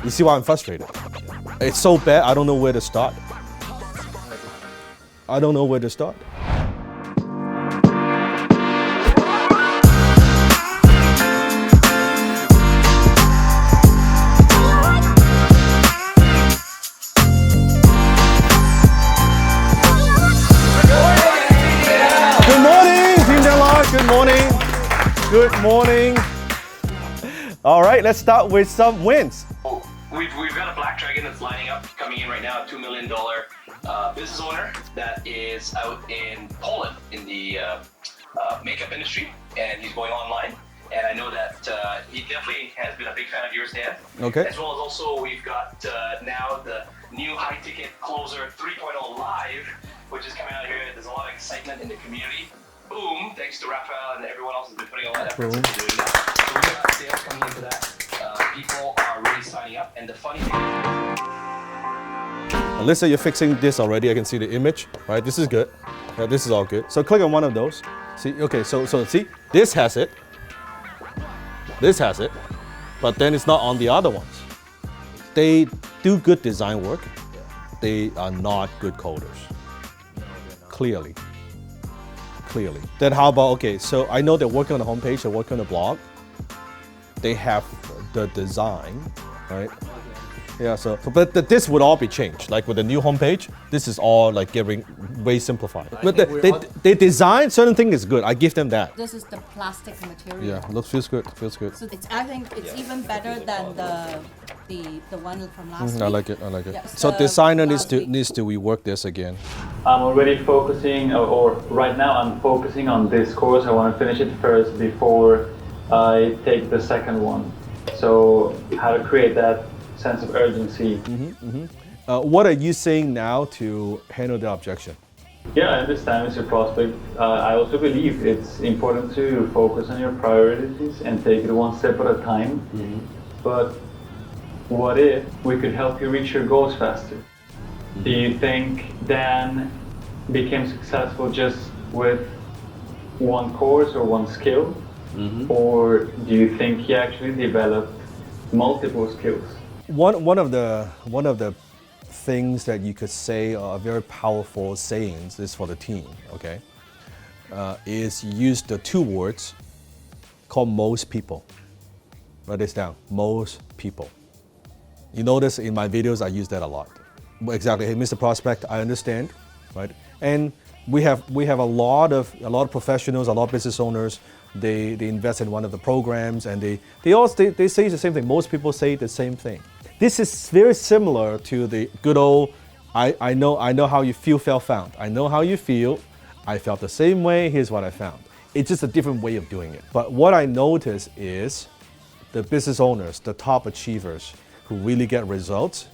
You see why I'm frustrated? It's so bad, I don't know where to start. I don't know where to start. Good morning, Team Dan Lok. Good morning. Good morning. All right, let's start with some wins. We've got a black dragon that's lining up, coming in right now, a $2 million business owner that is out in Poland in the makeup industry, and he's going online. And I know that he definitely has been a big fan of yours, Dan. Okay. As well as also we've got now the new high ticket closer 3.0 live, which is coming out here. There's a lot of excitement in the community. Boom, thanks to Raphael and everyone else who's been putting a lot of effort into doing that. So we got sales coming into that. People are really signing up, and the funny thing. Alyssa, you're fixing this already. I can see the image, right? This is good. Yeah, this is all good. So click on one of those. See, okay, so see, this has it. This has it, but then it's not on the other ones. They do good design work. They are not good coders. Clearly. Then how about, okay, so I know they're working on the homepage, they're working on the blog. They have the design, right? Yeah, but this would all be changed. Like with the new homepage, this is all like getting way simplified. But they design certain things is good. I give them that. This is the plastic material. Yeah, feels good. So I think it's even better than the one from last week. I like it. Yeah, So designer needs last to rework this again. I'm already focusing, or right now I'm focusing on this course. I want to finish it first before I take the second one. So how to create that sense of urgency. What are you saying now to handle the objection? Yeah, I understand it's your prospect. I also believe it's important to focus on your priorities and take it one step at a time. But what if we could help you reach your goals faster? Do you think Dan became successful just with one course or one skill? Or do you think he actually developed multiple skills? One of the things that you could say are very powerful sayings is for the team, okay? Is use the two words called most people. Write this down, most people. You notice in my videos I use that a lot. Exactly, hey, Mr. Prospect, I understand, right? And we have a lot of professionals, a lot of business owners. They invest in one of the programs, and they say the same thing. Most people say the same thing. This is very similar to the good old I know how you feel, felt, found. I know how you feel. I felt the same way. Here's what I found. It's just a different way of doing it. But what I notice is the business owners, the top achievers who really get results,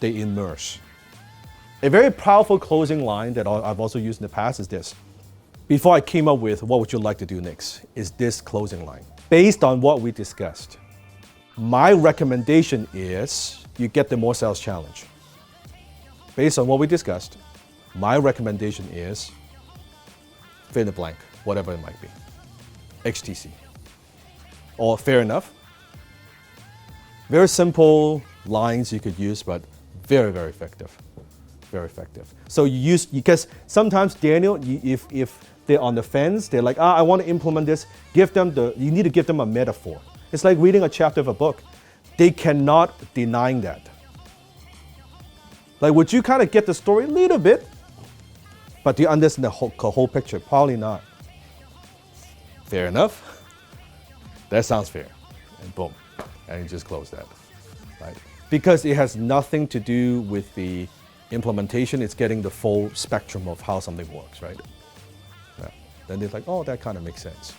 they immerse. A very powerful closing line that I've also used in the past is this. Before I came up with what would you like to do next, is this closing line. Based on what we discussed, my recommendation is you get the more sales challenge. Based on what we discussed, my recommendation is fill in the blank, whatever it might be. HTC. Or fair enough. Very simple lines you could use, but very, very effective. Very effective. So you use, because sometimes Daniel, if they're on the fence, they're like, I want to implement this, you need to give them a metaphor. It's like reading a chapter of a book. They cannot deny that. Like, would you kind of get the story a little bit? But do you understand the whole picture? Probably not. Fair enough. That sounds fair. And boom. And you just close that. Right? Because it has nothing to do with the implementation, it's getting the full spectrum of how something works, right? Yeah. Then it's like, oh, that kind of makes sense.